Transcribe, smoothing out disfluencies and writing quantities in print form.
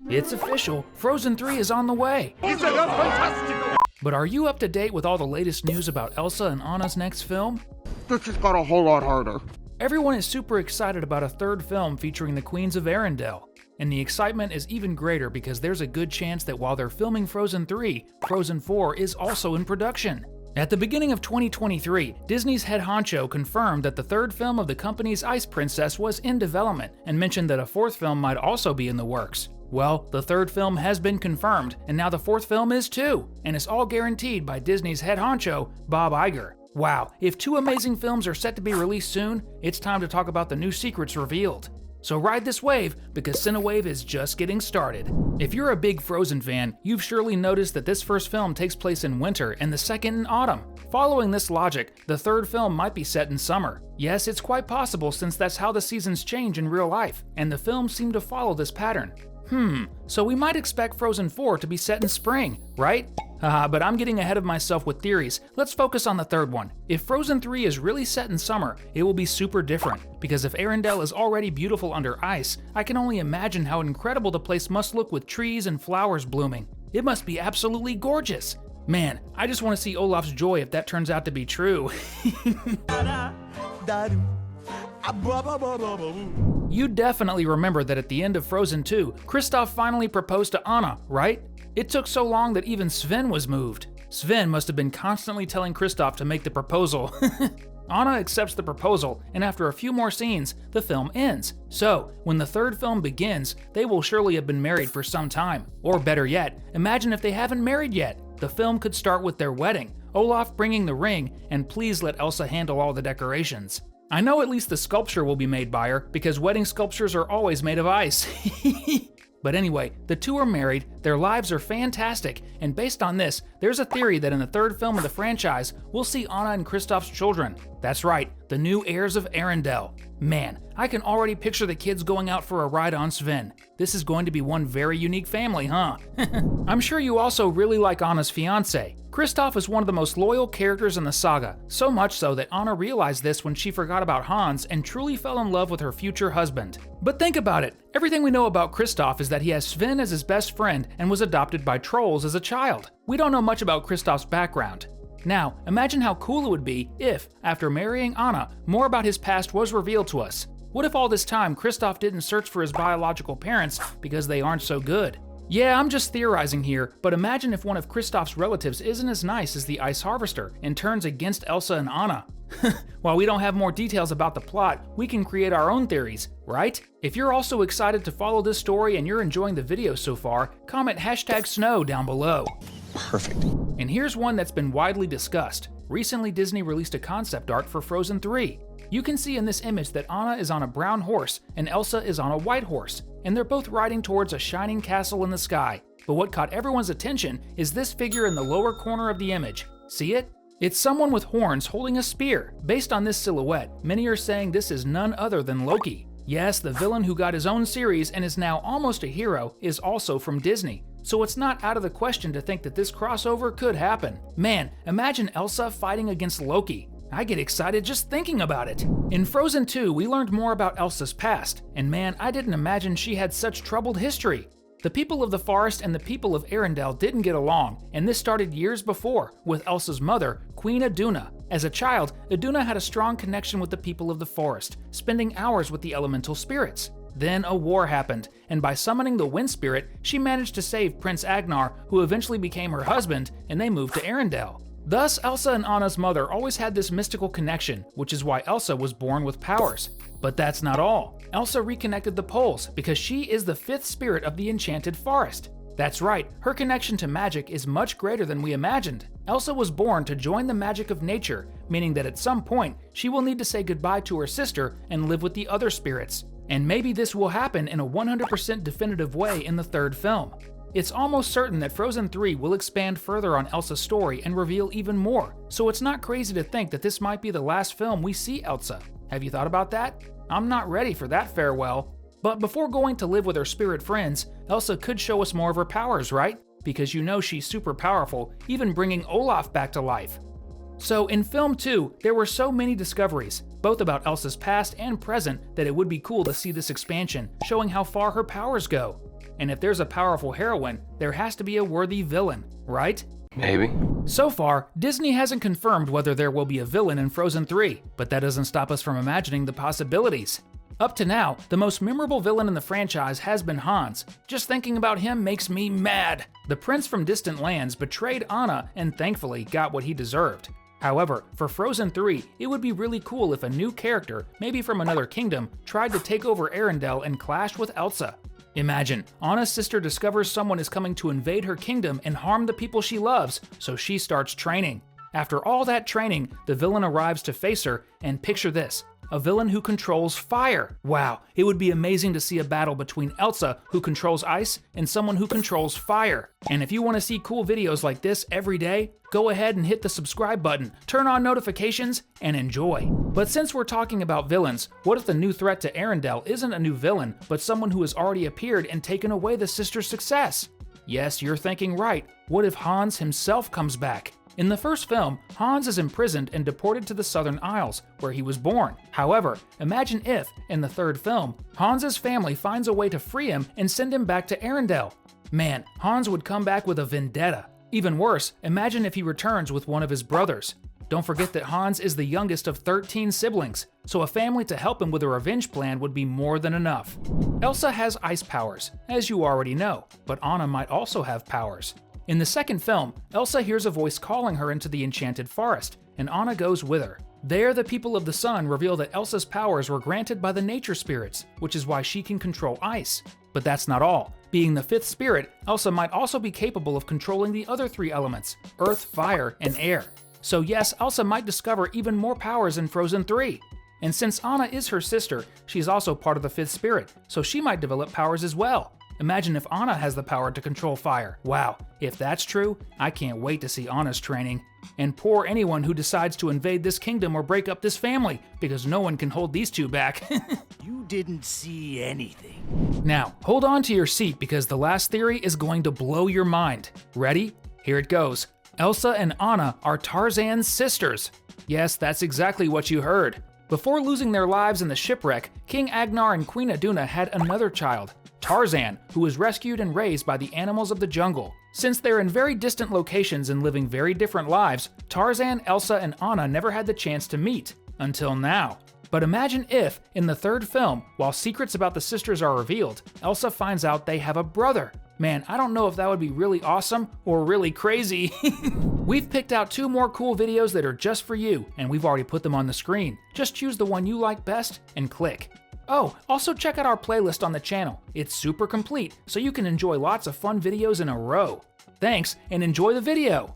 It's official, Frozen 3 is on the way. But are you up to date with all the latest news about Elsa and Anna's next film? This just got a whole lot harder. Everyone is super excited about a third film featuring the Queens of Arendelle. And the excitement is even greater because there's a good chance that while they're filming Frozen 3, Frozen 4 is also in production. At the beginning of 2023, Disney's head honcho confirmed that the third film of the company's Ice Princess was in development and mentioned that a fourth film might also be in the works. Well, the third film has been confirmed, and now the fourth film is too, and it's all guaranteed by Disney's head honcho, Bob Iger. Wow, if two amazing films are set to be released soon, it's time to talk about the new secrets revealed. So ride this wave, because Cinewave is just getting started. If you're a big Frozen fan, you've surely noticed that this first film takes place in winter and the second in autumn. Following this logic, the third film might be set in summer. Yes, it's quite possible since that's how the seasons change in real life, and the films seem to follow this pattern. So we might expect Frozen 4 to be set in spring, right? But I'm getting ahead of myself with theories. Let's focus on the third one. If Frozen 3 is really set in summer, it will be super different, because if Arendelle is already beautiful under ice, I can only imagine how incredible the place must look with trees and flowers blooming. It must be absolutely gorgeous. Man, I just want to see Olaf's joy if that turns out to be true. You definitely remember that at the end of Frozen 2, Kristoff finally proposed to Anna, right? It took so long that even Sven was moved. Sven must have been constantly telling Kristoff to make the proposal. Anna accepts the proposal, and after a few more scenes, the film ends. So, when the third film begins, they will surely have been married for some time. Or better yet, imagine if they haven't married yet. The film could start with their wedding, Olaf bringing the ring, and please let Elsa handle all the decorations. I know at least the sculpture will be made by her, because wedding sculptures are always made of ice. But anyway, the two are married, their lives are fantastic, and based on this, there's a theory that in the third film of the franchise, we'll see Anna and Kristoff's children. That's right, the new heirs of Arendelle. Man, I can already picture the kids going out for a ride on Sven. This is going to be one very unique family, huh? I'm sure you also really like Anna's fiancé. Kristoff is one of the most loyal characters in the saga, so much so that Anna realized this when she forgot about Hans and truly fell in love with her future husband. But think about it, everything we know about Kristoff is that he has Sven as his best friend and was adopted by trolls as a child. We don't know much about Kristoff's background. Now, imagine how cool it would be if, after marrying Anna, more about his past was revealed to us. What if all this time Kristoff didn't search for his biological parents because they aren't so good? Yeah, I'm just theorizing here, but imagine if one of Kristoff's relatives isn't as nice as the Ice Harvester and turns against Elsa and Anna. While we don't have more details about the plot, we can create our own theories, right? If you're also excited to follow this story and you're enjoying the video so far, comment #snow down below. Perfect. And here's one that's been widely discussed. Recently, Disney released a concept art for Frozen 3. You can see in this image that Anna is on a brown horse and Elsa is on a white horse, and they're both riding towards a shining castle in the sky. But what caught everyone's attention is this figure in the lower corner of the image. See it? It's someone with horns holding a spear. Based on this silhouette, many are saying this is none other than Loki. Yes, the villain who got his own series and is now almost a hero is also from Disney. So it's not out of the question to think that this crossover could happen. Man, imagine Elsa fighting against Loki. I get excited just thinking about it. In Frozen 2, we learned more about Elsa's past, and man, I didn't imagine she had such troubled history. The people of the forest and the people of Arendelle didn't get along, and this started years before, with Elsa's mother, Queen Iduna. As a child, Iduna had a strong connection with the people of the forest, spending hours with the elemental spirits. Then a war happened, and by summoning the wind spirit, she managed to save Prince Agnar, who eventually became her husband, and they moved to Arendelle. Thus, Elsa and Anna's mother always had this mystical connection, which is why Elsa was born with powers. But that's not all. Elsa reconnected the poles because she is the fifth spirit of the enchanted forest. That's right, her connection to magic is much greater than we imagined. Elsa was born to join the magic of nature, meaning that at some point, she will need to say goodbye to her sister and live with the other spirits. And maybe this will happen in a 100% definitive way in the third film. It's almost certain that Frozen 3 will expand further on Elsa's story and reveal even more, so it's not crazy to think that this might be the last film we see Elsa. Have you thought about that? I'm not ready for that farewell. But before going to live with her spirit friends, Elsa could show us more of her powers, right? Because you know she's super powerful, even bringing Olaf back to life. So in film 2, there were so many discoveries, both about Elsa's past and present, that it would be cool to see this expansion, showing how far her powers go. and if there's a powerful heroine, there has to be a worthy villain, right? Maybe. So far, Disney hasn't confirmed whether there will be a villain in Frozen 3, but that doesn't stop us from imagining the possibilities. Up to now, the most memorable villain in the franchise has been Hans. Just thinking about him makes me mad. The prince from distant lands betrayed Anna and thankfully got what he deserved. However, for Frozen 3, it would be really cool if a new character, maybe from another kingdom, tried to take over Arendelle and clash with Elsa. Imagine, Anna's sister discovers someone is coming to invade her kingdom and harm the people she loves, so she starts training. After all that training, the villain arrives to face her, and picture this, a villain who controls fire. Wow, it would be amazing to see a battle between Elsa, who controls ice, and someone who controls fire. And if you want to see cool videos like this every day, go ahead and hit the subscribe button, turn on notifications, and enjoy. But since we're talking about villains, what if the new threat to Arendelle isn't a new villain, but someone who has already appeared and taken away the sisters' success? Yes, you're thinking right. What if Hans himself comes back? In the first film, Hans is imprisoned and deported to the Southern Isles, where he was born. However, imagine if, in the third film, Hans's family finds a way to free him and send him back to Arendelle. Man, Hans would come back with a vendetta. Even worse, imagine if he returns with one of his brothers. Don't forget that Hans is the youngest of 13 siblings, so a family to help him with a revenge plan would be more than enough. Elsa has ice powers, as you already know, but Anna might also have powers. In the second film, Elsa hears a voice calling her into the enchanted forest, and Anna goes with her. There, the people of the sun reveal that Elsa's powers were granted by the nature spirits, which is why she can control ice. But that's not all. Being the fifth spirit, Elsa might also be capable of controlling the other three elements, earth, fire, and air. So yes, Elsa might discover even more powers in Frozen 3. And since Anna is her sister, she's also part of the fifth spirit, so she might develop powers as well. Imagine if Anna has the power to control fire. Wow, if that's true, I can't wait to see Anna's training. And poor anyone who decides to invade this kingdom or break up this family, because no one can hold these two back. You didn't see anything. Now, hold on to your seat because the last theory is going to blow your mind. Ready? Here it goes. Elsa and Anna are Tarzan's sisters. Yes, that's exactly what you heard. Before losing their lives in the shipwreck, King Agnar and Queen Iduna had another child, Tarzan, who was rescued and raised by the animals of the jungle. Since they're in very distant locations and living very different lives, Tarzan, Elsa, and Anna never had the chance to meet, until now. But imagine if, in the third film, while secrets about the sisters are revealed, Elsa finds out they have a brother. Man, I don't know if that would be really awesome or really crazy. We've picked out 2 more cool videos that are just for you, and we've already put them on the screen. Just choose the one you like best and click. Oh, also check out our playlist on the channel. It's super complete, so you can enjoy lots of fun videos in a row. Thanks, and enjoy the video!